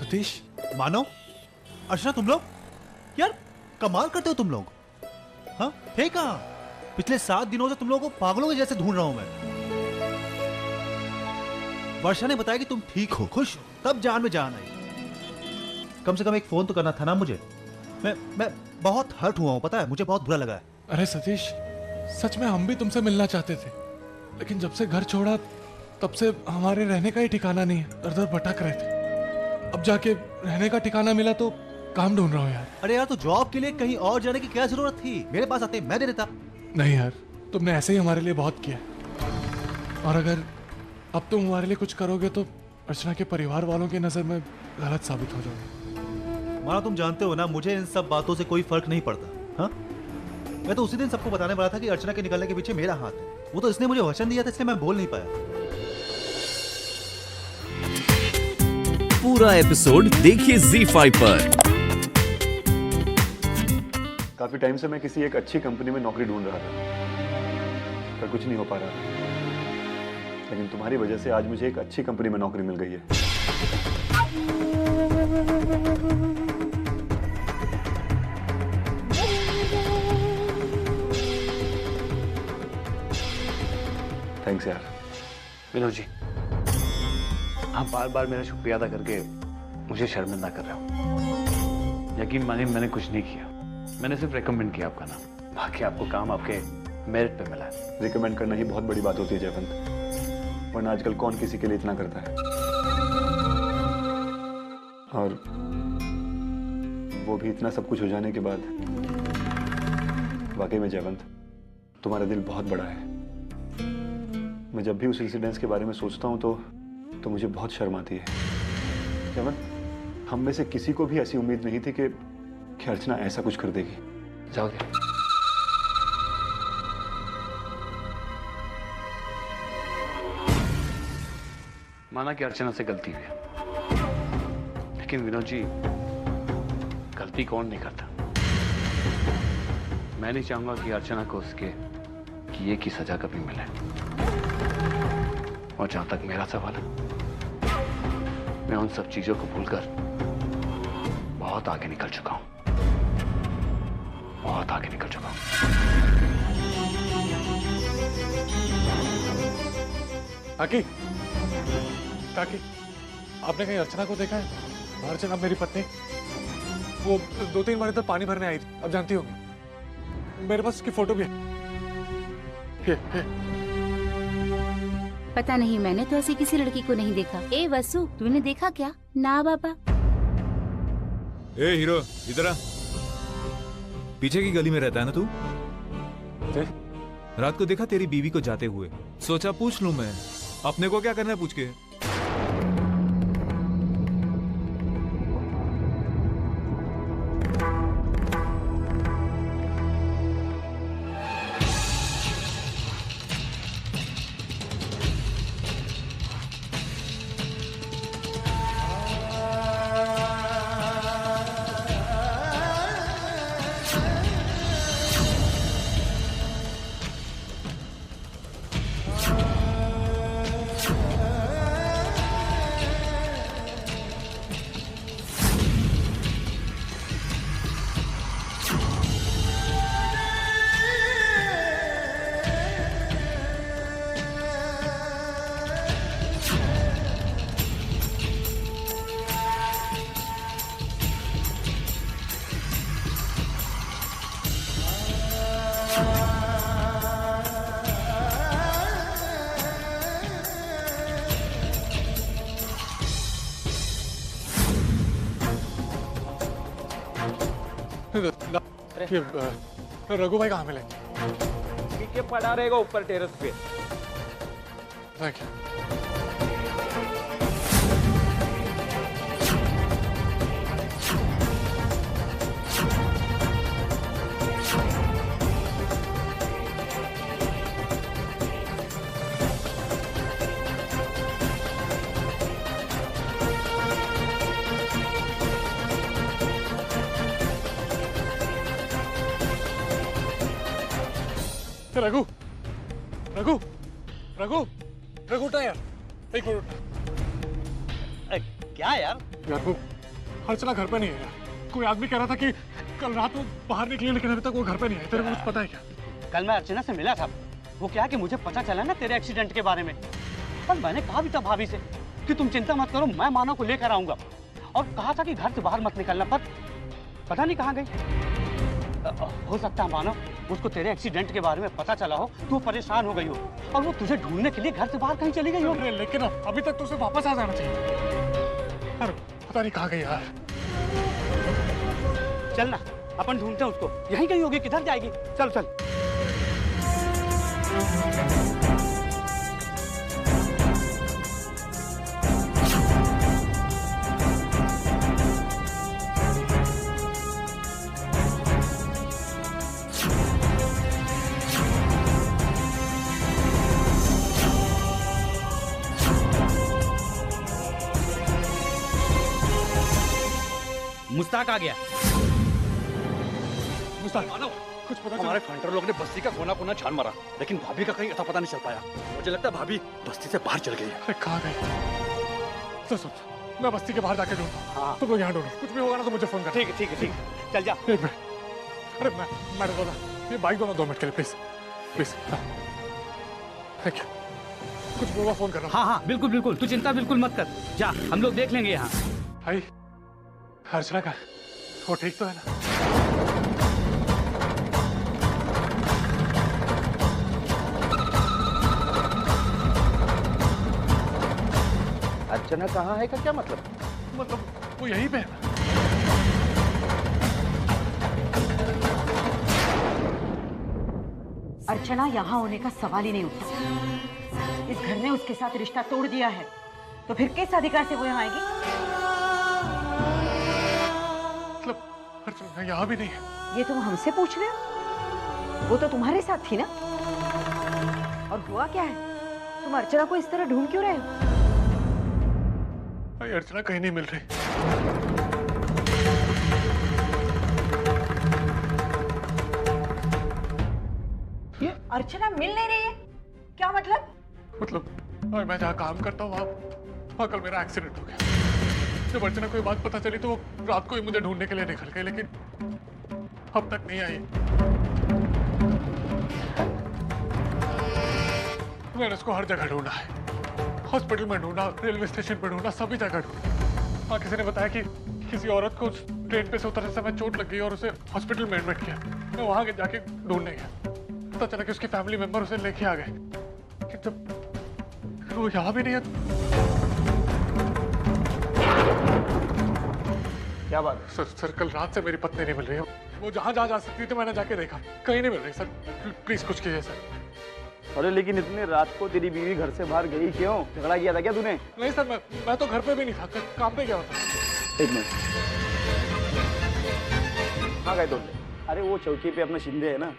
सतीश, मानो अर्चना तुम लोग यार कमाल करते हो तुम लोग। हाँ थे कहाँ? पिछले 7 दिनों से तुम लोगों को पागलों के जैसे ढूंढ रहा हूं मैं। वर्षा ने बताया कि तुम ठीक हो, खुश हो, तब जान में जान आई। कम से कम एक फोन तो करना था ना मुझे। मैं बहुत हर्ट हुआ हूं, पता है, मुझे बहुत बुरा लगा है। अरे सतीश, सच में हम भी तुमसे मिलना चाहते थे, लेकिन जब से घर छोड़ा तब से हमारे रहने का ही ठिकाना नहीं है। इधर उधर भटक रहे थे, अब जाके रहने का ठिकाना मिला तो काम ढूंढ रहा हूँ यार। अरे यार तो जॉब के लिए कहीं और जाने की क्या जरूरत थी? मेरे पास आते मैं दे देता। नहीं यार, तुमने ऐसे ही हमारे लिए बहुत किया, और अगर अब तुम हमारे लिए कुछ करोगे तो अर्चना के परिवार वालों की नजर में गलत साबित हो जाओगे। मानो तुम जानते हो ना, मुझे इन सब बातों से कोई फर्क नहीं पड़ता। हाँ, मैं तो उसी दिन सबको बताने वाला था कि अर्चना के निकलने के पीछे मेरा हाथ है। वो तो इसने मुझे वचन दिया था, इसलिए मैं बोल नहीं पाया। पूरा एपिसोड देखिए ZEE5 पर। काफी टाइम से मैं किसी एक अच्छी कंपनी में नौकरी ढूंढ रहा था, पर कुछ नहीं हो पा रहा था। लेकिन तुम्हारी वजह से आज मुझे एक अच्छी कंपनी में नौकरी मिल गई है। थैंक्स यार। विनोद जी, आप बार बार मेरा शुक्रिया अदा करके मुझे शर्मिंदा कर रहे हो। यकीन मानिए मैंने कुछ नहीं किया, मैंने सिर्फ रेकमेंड किया आपका नाम। बाकी आपको काम आपके मेरिट पे मिला है। रिकमेंड करना ही बहुत बड़ी बात होती है जयवंत, वरना आजकल कौन किसी के लिए इतना करता है। और वो भी इतना सब कुछ हो जाने के बाद। वाकई में जयवंत, तुम्हारा दिल बहुत बड़ा है। मैं जब भी उस इंसिडेंस के बारे में सोचता हूँ तो मुझे बहुत शर्म आती है। जयवंत, हम में से किसी को भी ऐसी उम्मीद नहीं थी कि अर्चना ऐसा कुछ कर देगी। जाओगे? माना कि अर्चना से गलती हुई, लेकिन विनोद जी, गलती कौन नहीं करता। मैं नहीं चाहूंगा कि अर्चना को उसके किए की सजा कभी मिले। और जहां तक मेरा सवाल है, मैं उन सब चीजों को भूलकर बहुत आगे निकल चुका हूं, बहुत आगे निकल चुका हूं। काकी, काकी, आपने कहीं अर्चना को देखा है? अर्चना मेरी पत्नी, वो 2-3 बार इधर पानी भरने आई थी, अब जानती होगी। मेरे पास उसकी फोटो भी है। ये। पता नहीं, मैंने तो ऐसी किसी लड़की को नहीं देखा। ए वसु, तूने देखा क्या? ना बाबा। ए हीरो, इधर आ। पीछे की गली में रहता है ना तू? रात को देखा तेरी बीवी को जाते हुए, सोचा पूछ लूं मैं। अपने को क्या करना है पूछ के? रघु भाई कहाँ मिले? पीछे पड़ा रहेगा ऊपर टेरेस पे। Thank you. रघु, रघु, रघु, रघु उठा यार, एक मिनट उठा। क्या यार? यार वो अर्चना घर पे नहीं है यार। कोई आदमी कह रहा था कि कल रात वो बाहर निकली, लेकिन अभी तक वो घर पे नहीं है। तेरे को कुछ पता है क्या? कल मैं अर्चना से मिला था। वो क्या कि मुझे पता चला ना तेरे एक्सीडेंट के बारे में, पर मैंने कहा भी था भाभी से कि तुम चिंता मत करो, मैं मानव को लेकर आऊंगा, और कहा था कि घर से बाहर मत निकलना, पर पता नहीं कहाँ गई। हो सकता है मानव उसको तेरे एक्सीडेंट के बारे में पता चला हो तो वो परेशान हो गई हो और वो तुझे ढूंढने के लिए घर से बाहर कहीं चली गई हो। लेकिन अभी तक तो उसे वापस आ जाना चाहिए। अरे पता नहीं कहाँ गई यार। चल ना अपन ढूंढते हैं उसको, यहीं कहीं होगी, किधर जाएगी? चल चल। मुस्ताक आ गया। मुस्ताक, कुछ पता चला? हमारे फाइटर लोग ने बस्ती का कोना कोना छान मारा, लेकिन भाभी का कहीं अता पता नहीं चल पाया। मुझे लगता है भाभी बस्ती से बाहर चल गई है। अरे कहाँ गई? सुन, मैं बस्ती के बाहर जाके ढूंढता हूँ। हाँ। तुम लोग यहाँ ढूंढो, कुछ भी होगा ना तो मुझे फोन कर। ठीक है ठीक है ठीक है, चल जा। एक मिनट। अरे मैं बोला ये बाइक दो ना 2 मिनट के लिए, प्लीज प्लीज। Thank you. कुछ भी होगा फोन करना। हाँ हाँ बिल्कुल बिल्कुल, तू चिंता बिल्कुल मत कर, जा हम लोग देख लेंगे यहाँ। भाई अर्चना का वो ठीक तो है ना? अर्चना कहाँ है का क्या मतलब? मतलब वो यहीं पे है ना? अर्चना यहाँ होने का सवाल ही नहीं उठता। इस घर ने उसके साथ रिश्ता तोड़ दिया है, तो फिर किस अधिकार से वो यहाँ आएगी? मतलब अर्चना यहाँ भी नहीं है। ये तुम हमसे पूछ रहे हो? वो तो तुम्हारे साथ थी ना। और हुआ क्या है? तुम अर्चना को इस तरह ढूंढ क्यों रहे हो? भाई अर्चना कहीं नहीं मिल रही। ये अर्चना मिल नहीं रही है? क्या मतलब? मतलब मैं जहाँ काम करता हूँ वहाँ कल मेरा एक्सीडेंट हो गया। जब अर्चना को ये बात पता चली तो वो रात को ही मुझे ढूंढने के लिए निकल गई, लेकिन अब तक नहीं आई। मैंने उसको हर जगह ढूंढा है, हॉस्पिटल में ढूंढा, रेलवे स्टेशन पे ढूंढा, सभी जगह ढूंढा। वहाँ किसी ने बताया कि किसी औरत को ट्रेन पे से उतरने समय चोट लग गई और उसे हॉस्पिटल में एडमिट किया। मैं वहाँ जाके ढूंढने गया, पता चला कि उसके फैमिली मेंबर उसे लेके आ गए। कि जब वो यहाँ भी नहीं है। क्या बात है? सर कल रात से मेरी पत्नी नहीं मिल रही है। वो जहाँ जा सकती थी मैंने जाके देखा, कहीं नहीं मिल रही। सर प्लीज कुछ कीजिए सर। अरे लेकिन इतनी रात को तेरी बीवी घर से बाहर गई क्यों? झगड़ा किया था क्या तूने? नहीं सर, मैं तो घर पे भी नहीं था, काम पे गया था। एक मिनट। हाँ गए तो? अरे वो चौकी पे अपना शिंदे है ना,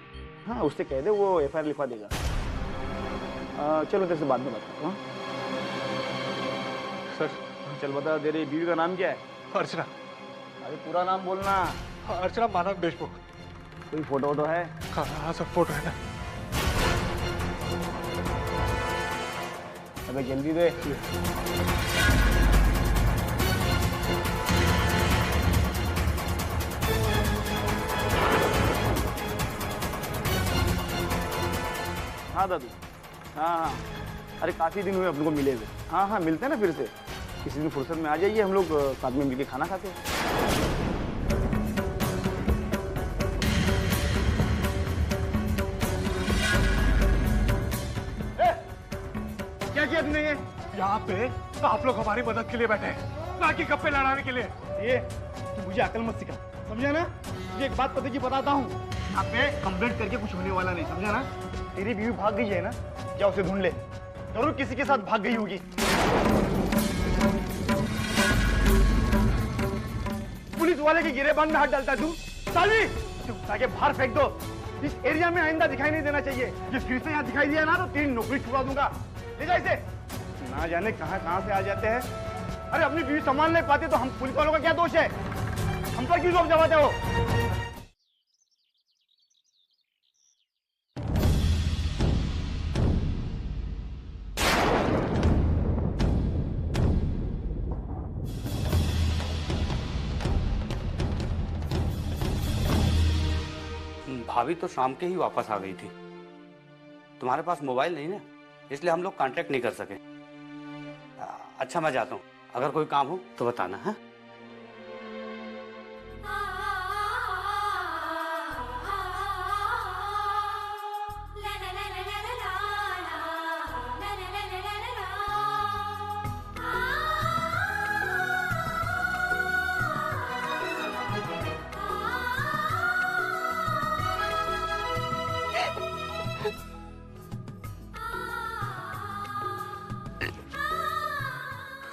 हाँ उससे कह दे, वो एफआईआर लिखवा देगा। चलो तेरे से बाद में बात करता हूँ। सर चल बता, तेरी बीवी का नाम क्या है? अर्चना। अरे पूरा नाम बोलना। अर्चना मानव देशमुख। कोई फोटो तो है? हाँ सर फोटो है ना। अबे जल्दी दे। हाँ दादू, हाँ अरे काफी दिन हुए अपने को मिले हुए। हाँ मिलते हैं ना फिर से, किसी दिन फुर्सत में आ जाइए, हम लोग साथ में मिलके खाना खाते हैं। क्या किया तुमने? ये यहाँ पे तो आप लोग हमारी मदद के लिए बैठे हैं, ना कि गप्पे लड़ाने के लिए। ये तू मुझे अकल मत सिखा, समझा ना? तुझे एक बात पता की बताता हूँ, यहाँ पे कंप्लेंट करके कुछ होने वाला नहीं, समझा ना? तेरी बीवी भाग गई है ना, जा उसे ढूंढ ले, जरूर किसी के साथ भाग गई होगी। पुलिस वाले के गिरेबान में हाथ डालता तू? साली ताकि बाहर फेंक दो, इस एरिया में आइंदा दिखाई नहीं देना चाहिए। ये फिर से यहाँ दिखाई दिया ना तो तेरी नौकरी छुड़ा दूंगा। ले जा इसे। ना जाने कहाँ से आ जाते हैं। अरे अपनी बीवी संभाल नहीं पाते तो हम पुलिस वालों का क्या दोष है? हम पर क्यों लोग जमाते हो? भाभी तो शाम के ही वापस आ गई थी। तुम्हारे पास मोबाइल नहीं ना, इसलिए हम लोग कांटेक्ट नहीं कर सके। अच्छा मैं जाता हूँ, अगर कोई काम हो तो बताना है।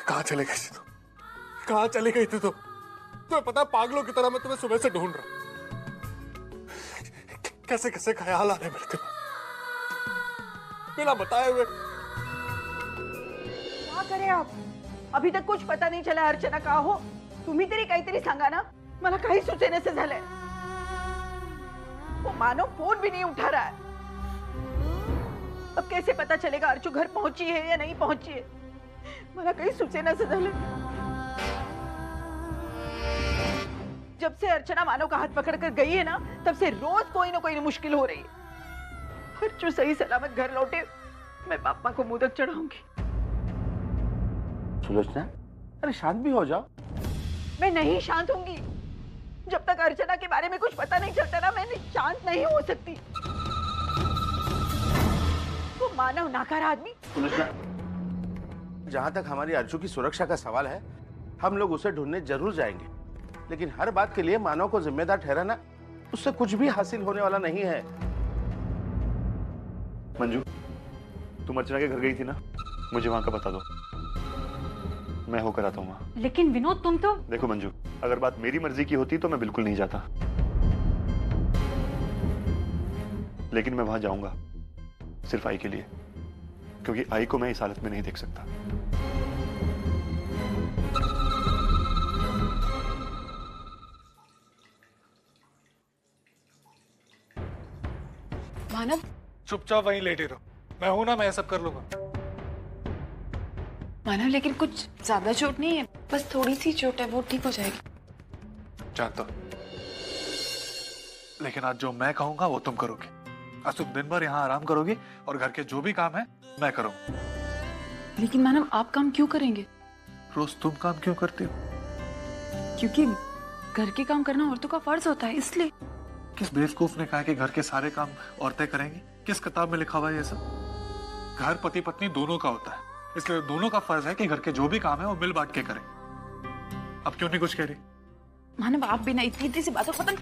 कहाँ चले गई थी तुम? कहाँ चली गई थी तुम? तुम्हें पता है पागलों की तरह मैं तुम्हें सुबह से ढूंढ रहा। कैसे कैसे ख्याल आ रहे मेरे दिमाग बिना बताए हुए। क्या करें आप? अभी तक कुछ पता नहीं चला अर्चना कहाँ हो. तुम्ही तरी काहीतरी सांगा ना. मला काही सुचेनासे झालंय. वो मानो फोन भी नहीं उठा रहा है. अब कैसे पता चलेगा अर्चू घर पहुंची है या नहीं पहुंची है? मला काही सुचेनासे झालंय. जब से अर्चना मानव का हाथ पकड़कर गई है ना, तब से रोज कोई ना कोई मुश्किल हो रही है. अर्चू सही सलामत घर लौटे, मैं पापा को मोदक चढ़ाऊंगी. सुलोचना, अरे शांत भी हो जाओ. मैं नहीं शांत होंगी. जब तक अर्चना के बारे में कुछ पता नहीं चलता ना, मैं शांत नहीं हो सकती. वो मानव नाकारा आदमी. सुलोचना, जहां तक हमारी अर्चू की सुरक्षा का सवाल है, हम लोग उसे ढूंढने जरूर जाएंगे, लेकिन हर बात के लिए मानव को जिम्मेदार ठहराना, उससे कुछ भी हासिल होने वाला नहीं है. मंजू, तुम अर्चना के घर गई थी ना, मुझे वहां का बता दो, मैं होकर आता हूँ वहां. लेकिन विनोद तुम तो. देखो मंजू, अगर बात मेरी मर्जी की होती तो मैं बिल्कुल नहीं जाता, लेकिन मैं वहां जाऊंगा सिर्फ आई के लिए, क्योंकि आई को मैं इस हालत में नहीं देख सकता. मानव, चुपचाप वहीं लेटे रहो. मैं हूं ना, मैं सब कर लूंगा. मानव लेकिन कुछ ज्यादा चोट नहीं है, बस थोड़ी सी चोट है, वो ठीक हो जाएगी. जानता हूं, लेकिन आज जो मैं कहूंगा वो तुम करोगे. आज तुम दिन भर यहाँ आराम करोगे और घर के जो भी काम है मैं करूंगा. लेकिन मानव आप काम क्यों करेंगे? रोज तुम काम क्यों करती हो? क्योंकि घर के काम करना औरतों का फर्ज होता है, इसलिए. किस बेवकूफ ने कहा कि घर के सारे काम औरतें करेंगी? किस किताब में लिखा हुआ है ये सब? घर पति पत्नी दोनों का होता है, इसलिए दोनों का फर्ज है कि घर के जो भी काम है वो मिल बांट के करें. अब क्यों नहीं कुछ कह रही? मानव आप बिना इतनी सी बातों खत्म.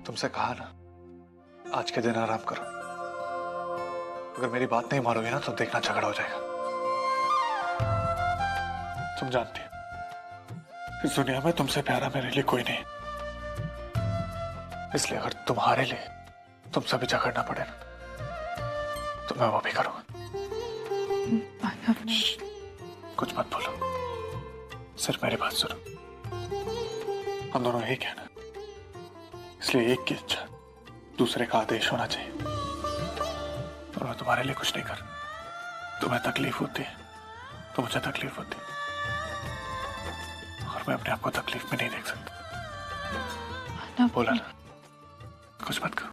तुमसे कहा ना, आज के दिन आराम करो. अगर मेरी बात नहीं मानोगे ना तो देखना झगड़ा हो जाएगा. तुम जानती हो, इस दुनिया में तुमसे प्यारा मेरे लिए कोई नहीं, इसलिए अगर तुम्हारे लिए तुमसे भी झगड़ना पड़े ना तो मैं वो भी करूंगा. कुछ मत बोलो, सिर्फ मेरी बात सुनो. हम दोनों एक है ना, इसलिए एक की इच्छा दूसरे का आदेश होना चाहिए. और मैं तुम्हारे लिए कुछ नहीं कर. तुम्हें तकलीफ होती है तो मुझे तकलीफ होती है, और मैं अपने आप को तकलीफ में नहीं देख सकता. बोला ना, कुछ मत करो.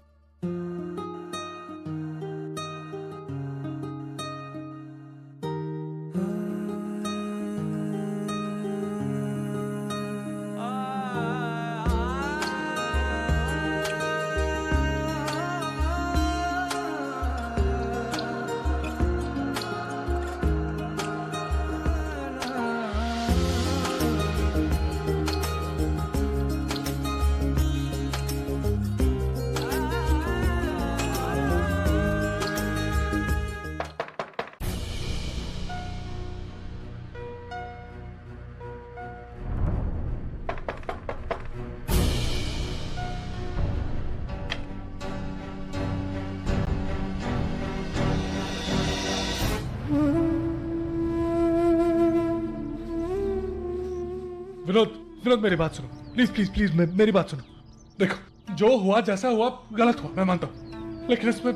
विनोद, विनोद मेरी बात सुनो, प्लीज प्लीज प्लीज मेरी बात सुनो. देखो, जो हुआ जैसा हुआ गलत हुआ, मैं मानता हूँ, लेकिन इसमें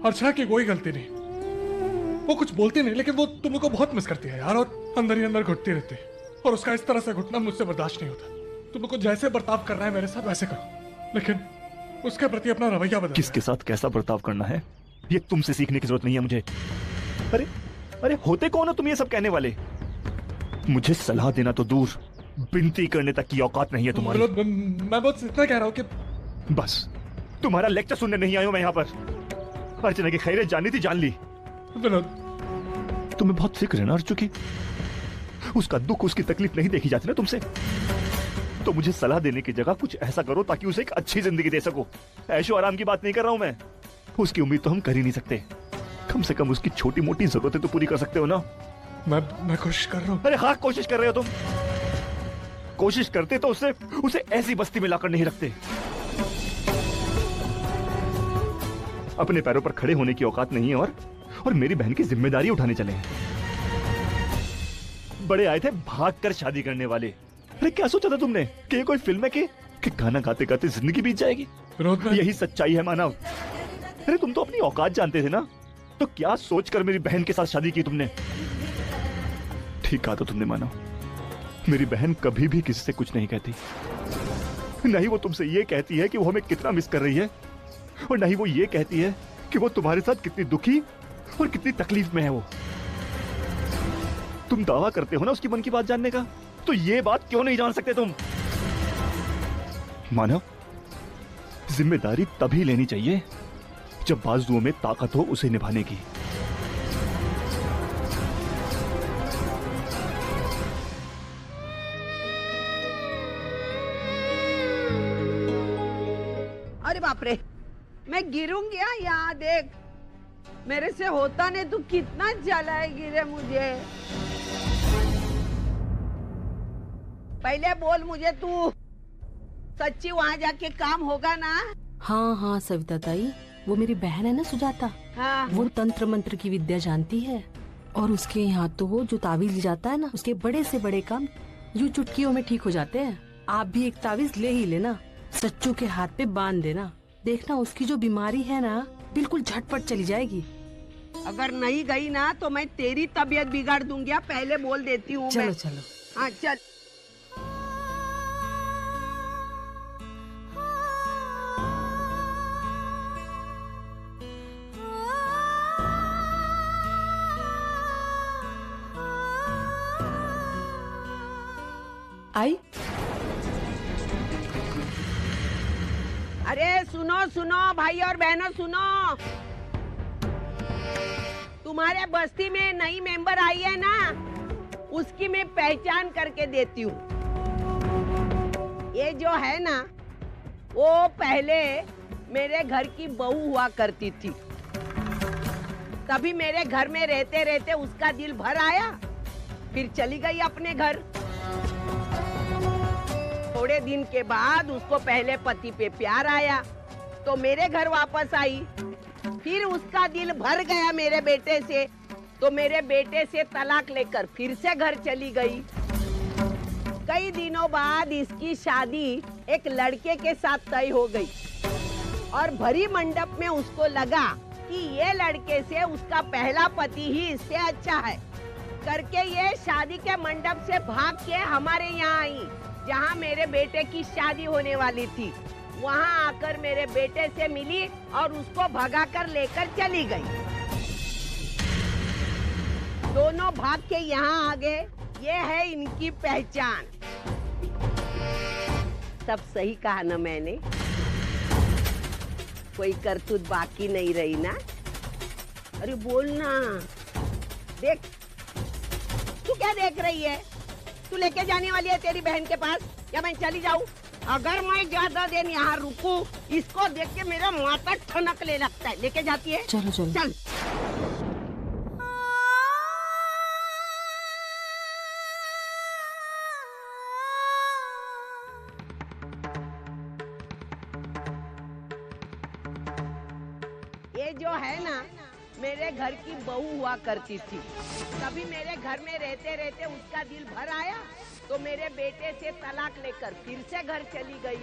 अर्चना की कोई गलती नहीं. वो कुछ बोलती नहीं, लेकिन वो तुम लोग को बहुत मिस करती है यार, और अंदर ही अंदर घुटती रहती है. और उसका इस तरह से घुटना मुझसे बर्दाश्त नहीं होता। तुम लोग को जैसे बर्ताव करना है मेरे साथ वैसे करो, लेकिन उसके प्रति अपना रवैया बदलो। किसके साथ कैसा बर्ताव करना है ये तुमसे सीखने की जरूरत नहीं है मुझे। अरे अरे होते कौन हो तुम ये सब कहने वाले? मुझे सलाह देना तो दूर, विनती करने तक की औकात नहीं है तुम्हारी। मैं बस इतना कह रहा हूँ कि बस तुम्हारा लेक्चर सुनने नहीं आया हूं मैं यहाँ पर। अर्चना की खैरियत जाननी थी, जान ली। विनोद, तुम्हें बहुत फिक्र है ना अर्चू की, उसका दुख उसकी तकलीफ नहीं देखी जाती ना तुमसे। तो मुझे सलाह देने की जगह कुछ ऐसा करो ताकि उसे एक अच्छी जिंदगी दे सको। ऐशो आराम की बात नहीं कर रहा हूं मैं, उसकी उम्मीद तो हम कर ही नहीं सकते। कम से कम उसकी छोटी मोटी जरूरतें तो पूरी कर सकते हो ना। मैं कोशिश कर रहा हूँ। अरे हाँ, कोशिश कर रहे हो तुम। कोशिश करते तो उसे ऐसी बस्ती में लाकर नहीं रखते। अपने पैरों पर खड़े होने की औकात नहीं है और मेरी बहन की जिम्मेदारी उठाने चले हैं। बड़े आए थे भागकर शादी करने वाले। अरे क्या सोचा था तुमने कि ये कोई फिल्म है कि गाना गाते गाते जिंदगी बीत जाएगी? यही सच्चाई है मानव। अरे तुम तो अपनी औकात जानते थे ना, तो क्या सोचकर मेरी बहन के साथ शादी की तुमने? ठीक कहा था तुमने मानव, मेरी बहन कभी भी किसी से कुछ नहीं कहती। नहीं वो तुमसे ये कहती है कि वो हमें कितना मिस कर रही है, और नहीं वो ये कहती है कि वो तुम्हारे साथ कितनी दुखी और कितनी तकलीफ में है। वो तुम दावा करते हो ना उसकी मन की बात जानने का, तो ये बात क्यों नहीं जान सकते तुम? मानव, जिम्मेदारी तभी लेनी चाहिए जब बाजुओं में ताकत हो उसे निभाने की। अरे बाप रे, मैं गिरूंगी। यहाँ देख, मेरे से होता नहीं, तू कितना जलाएगी रे मुझे। पहले बोल मुझे, तू सच्ची वहाँ जाके काम होगा ना? हाँ हाँ सविता ताई, वो मेरी बहन है ना सुजाता। हाँ। वो तंत्र मंत्र की विद्या जानती है, और उसके यहाँ तो वो जो तावीज जाता है ना, उसके बड़े से बड़े काम यूं चुटकियों में ठीक हो जाते हैं। आप भी एक तावीज ले ही लेना, सच्चू के हाथ पे बांध देना, देखना उसकी जो बीमारी है ना बिल्कुल झटपट चली जाएगी। अगर नहीं गई ना तो मैं तेरी तबीयत बिगाड़ दूंगी, पहले बोल देती हूँ। चलो चलो। हाँ चल। आई? अरे सुनो सुनो भाई और बहनों, सुनो। तुम्हारे बस्ती में नई मेंबर आई है ना, उसकी मैं पहचान करके देती हूँ। ये जो है ना, वो पहले मेरे घर की बहू हुआ करती थी। तभी मेरे घर में रहते रहते उसका दिल भर आया, फिर चली गई अपने घर। थोड़े दिन के बाद उसको पहले पति पे प्यार आया, तो मेरे घर वापस आई। फिर उसका दिल भर गया मेरे बेटे से, तो मेरे बेटे से तलाक लेकर फिर से घर चली गई। कई दिनों बाद इसकी शादी एक लड़के के साथ तय हो गई, और भरी मंडप में उसको लगा कि ये लड़के से उसका पहला पति ही इससे अच्छा है करके ये शादी के मंडप से भाग के हमारे यहाँ आई, जहाँ मेरे बेटे की शादी होने वाली थी। वहाँ आकर मेरे बेटे से मिली और उसको भगाकर लेकर चली गई। दोनों भाग के यहाँ आ गए। ये है इनकी पहचान। सब सही कहा ना मैंने? कोई करतूत बाकी नहीं रही ना? अरे बोलना। देख, तू क्या देख रही है? तू लेके जाने वाली है तेरी बहन के पास, या मैं चली जाऊं? अगर मैं ज्यादा देर यहाँ रुकूं, इसको देख के मेरा माथा ठनकने लगता है। लेके जाती है? चलो चलो चल। ये जो है ना, मेरे घर की बहू हुआ करती थी। कभी मेरे घर में रहते रहते उसका दिल भर आया, तो मेरे बेटे से तलाक लेकर फिर से घर चली गई।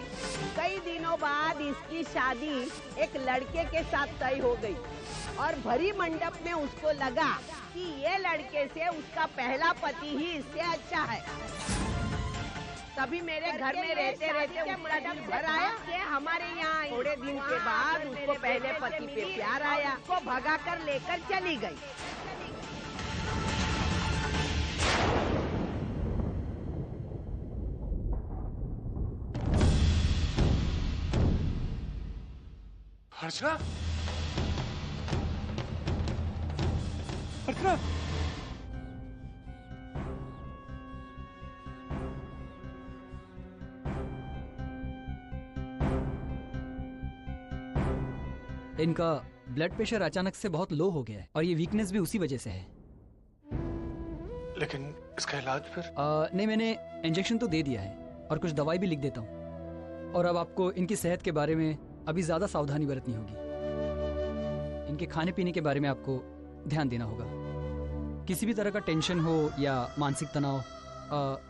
कई दिनों बाद इसकी शादी एक लड़के के साथ तय हो गई और भरी मंडप में उसको लगा कि ये लड़के से उसका पहला पति ही इससे अच्छा है। तभी मेरे घर में रहते रहते उसका दिल भर आया कि हमारे यहाँ थोड़े दिन के बाद उसको पहले पति पे प्यार आया, उसको भगा कर लेकर चली गई। अर्चना, अर्चना, इनका ब्लड प्रेशर अचानक से बहुत लो हो गया है और ये वीकनेस भी उसी वजह से है। लेकिन इसका इलाज फिर? नहीं, मैंने इंजेक्शन तो दे दिया है और कुछ दवाई भी लिख देता हूँ। और अब आपको इनकी सेहत के बारे में अभी ज़्यादा सावधानी बरतनी होगी। इनके खाने पीने के बारे में आपको ध्यान देना होगा। किसी भी तरह का टेंशन हो या मानसिक तनाव,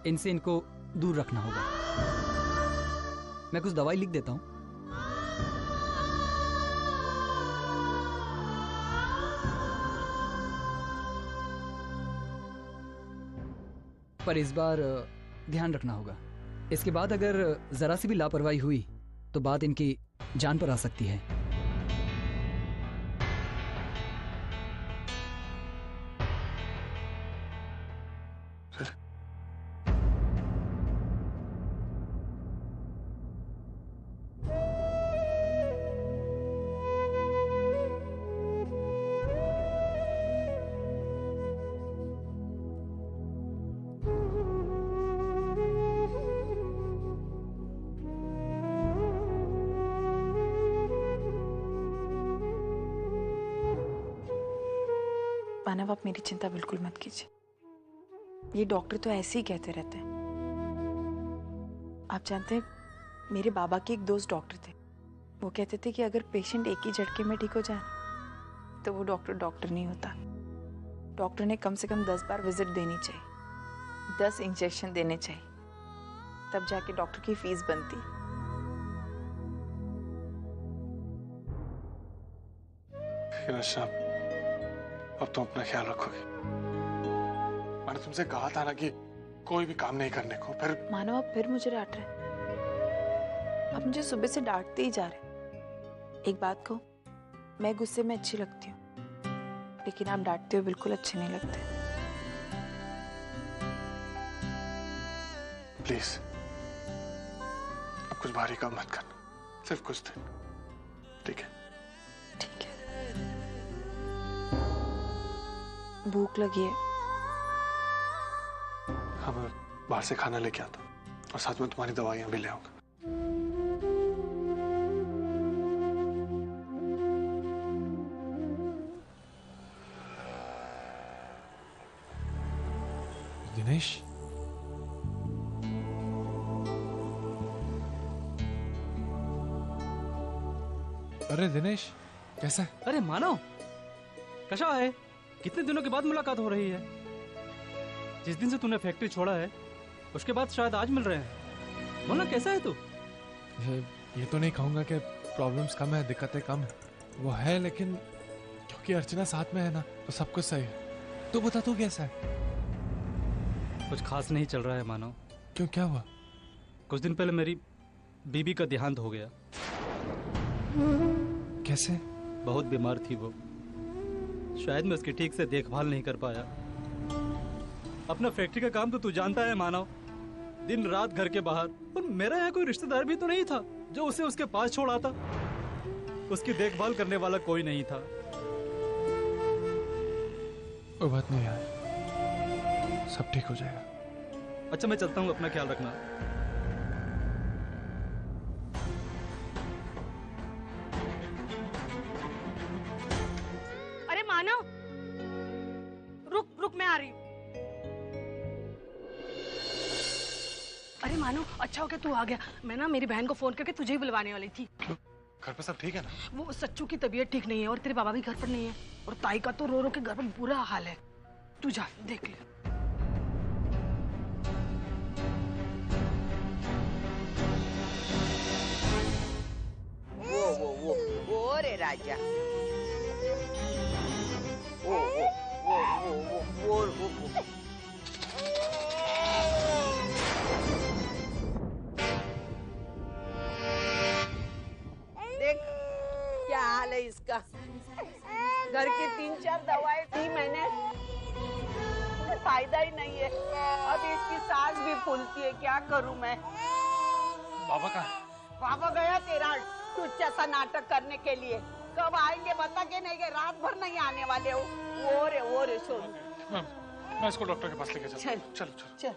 इनसे इनको दूर रखना होगा। मैं कुछ दवाई लिख देता हूँ। पर इस बार ध्यान रखना होगा। इसके बाद अगर जरा सी भी लापरवाही हुई तो बात इनकी जान पर आ सकती है। मानव, आप मेरी चिंता बिल्कुल मत कीजिए। ये डॉक्टर तो ऐसे ही कहते रहते हैं। आप जानते हैं, मेरे बाबा के एक दोस्त डॉक्टर थे। वो कहते थे कि अगर पेशेंट एक ही झटके में ठीक हो जाए तो वो डॉक्टर नहीं होता। डॉक्टर ने कम से कम 10 बार विजिट देनी चाहिए, 10 इंजेक्शन देने चाहिए, तब जाके डॉक्टर की फीस बनती। अब तुम अपना ख्याल रखोगे। मैंने तुमसे कहा था ना कि कोई भी काम नहीं करने को। फिर मानो आप फिर मुझे डांट रहे। आप मुझे सुबह से डांटते ही जा रहे। एक बात कहूं, मैं गुस्से में अच्छी लगती हूँ, लेकिन आप डांटते हुए बिल्कुल अच्छे नहीं लगते। प्लीज अब कुछ भारी काम मत करना, सिर्फ कुछ दिन, ठीक है? ठीक है। भूख लगी है। हाँ, मैं बाहर से खाना लेके आता हूँ और साथ में तुम्हारी दवाइयां भी ले आऊंगा। दिनेश, अरे दिनेश, कैसा है? अरे मानव, कशा है? कितने दिनों के बाद मुलाकात हो रही है। जिस दिन से तूने फैक्ट्री छोड़ा है उसके बाद शायद आज मिल रहे हैं। बोलना, कैसा है तू? ये तो नहीं कहूंगा कि प्रॉब्लम्स कम है, दिक्कतें कम है, वो है, लेकिन क्योंकि अर्चना साथ में है ना तो सब कुछ सही है। तू बता, तू कैसा है? कुछ खास नहीं चल रहा है मानव। क्यों, क्या हुआ? कुछ दिन पहले मेरी बीबी का देहांत हो गया। कैसे? बहुत बीमार थी वो, शायद मैं उसकी ठीक से देखभाल नहीं कर पाया। अपना फैक्ट्री का काम तो तू जानता है मानव, दिन रात घर के बाहर। और मेरा यहाँ कोई रिश्तेदार भी तो नहीं था जो उसे उसके पास छोड़ आता। उसकी देखभाल करने वाला कोई नहीं था। कोई बात नहीं यार, सब ठीक हो जाएगा। अच्छा, मैं चलता हूँ, अपना ख्याल रखना। अरे मानव, रुक, मैं आ रही हूँ। अरे मानव, अच्छा हो गया तू आ गया। मैं ना मेरी बहन को फोन करके तुझे ही बुलवाने वाली थी। घर पे सब ठीक है ना? वो सच्चू की तबीयत ठीक नहीं है और तेरे बाबा भी घर पर नहीं है और ताई का तो रो रो के घर पर बुरा हाल है। तू जा, देख ले। आजा। वो। देख क्या हाल है इसका। घर की 3-4 दवाएं दी मैंने, फायदा ही नहीं है। अब इसकी सांस भी फूलती है, क्या करूं मैं। बाबा कहाँ? बाबा गया तेरा तुच्चा सा नाटक करने के लिए। कब आएंगे बता के नहीं गए, रात भर नहीं आने वाले हो। वो रे सोनू। मैं इसको डॉक्टर के पास लेके चलता हूं। चलो।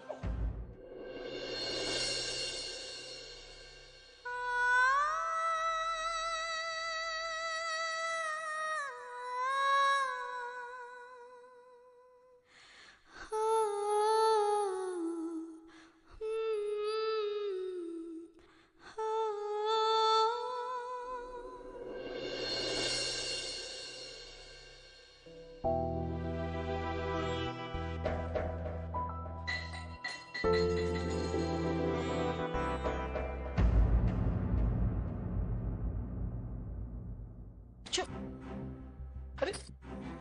अरे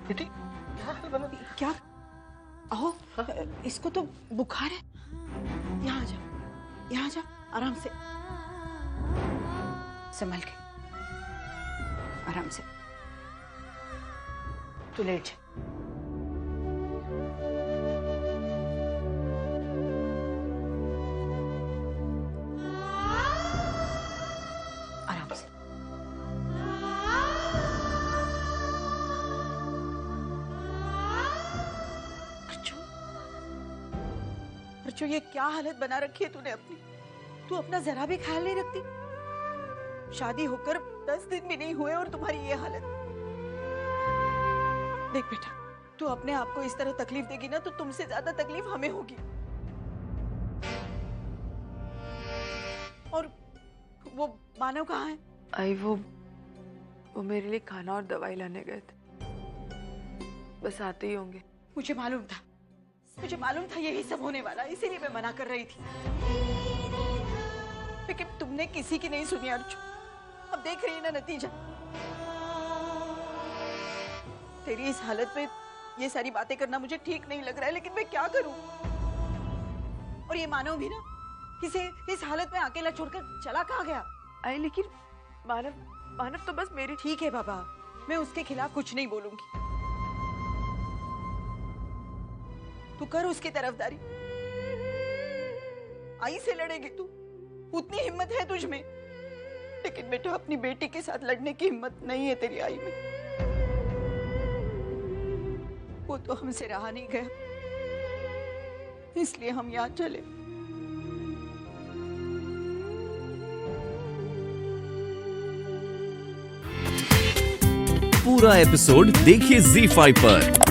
बेटी क्या हाल बना? क्या? आओ, इसको तो बुखार है। यहाँ आ जा, आराम से, संभल के, आराम से। तू लेट जा। आराम से। अर्चो, ये क्या हालत बना रखी है तूने अपनी। तू अपना जरा भी ख्याल नहीं रखती। शादी होकर 10 दिन भी नहीं हुए और तुम्हारी ये हालत। देख बेटा, तू अपने आप को इस तरह तकलीफ देगी ना तो तुमसे ज्यादा तकलीफ हमें होगी। और वो मानव कहाँ है? आई वो मेरे लिए खाना और दवाई लाने गए थे, बस आते ही होंगे। मुझे मालूम था यही सब होने वाला, इसीलिए मैं मना कर रही थी। लेकिन तुमने किसी की नहीं सुनी अर्चु। अब देख रही है ना नतीजा। तेरी इस हालत में ये सारी बातें करना मुझे ठीक नहीं लग रहा है, लेकिन मैं क्या करूं। और ये मानव भी ना, इसे इस हालत में अकेला छोड़कर चला कहाँ गया? आई लेकिन मानव तो बस मेरी। ठीक है बाबा, मैं उसके खिलाफ कुछ नहीं बोलूंगी। तू कर उसकी तरफदारी। आई से लड़ेगी तू, उतनी हिम्मत है तुझ में। लेकिन बेटा, अपनी बेटी के साथ लड़ने की हिम्मत नहीं है तेरी आई में। वो तो हमसे रहा नहीं गया, इसलिए हम यहाँ चले। पूरा एपिसोड देखिए ZEE5 पर।